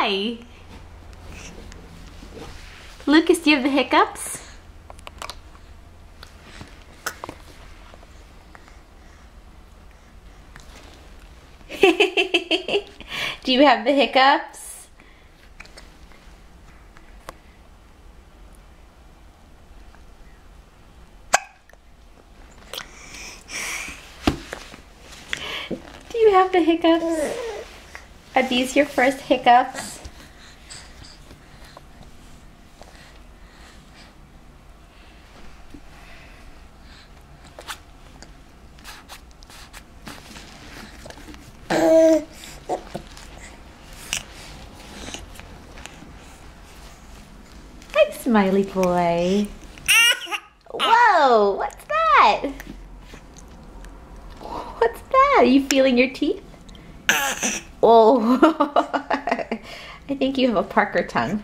Hi. Lucas, do you have the hiccups? Do you have the hiccups? Do you have the hiccups? Are these your first hiccups? Hi, smiley boy. Whoa, what's that? What's that? Are you feeling your teeth? Oh, I think you have a Parker tongue.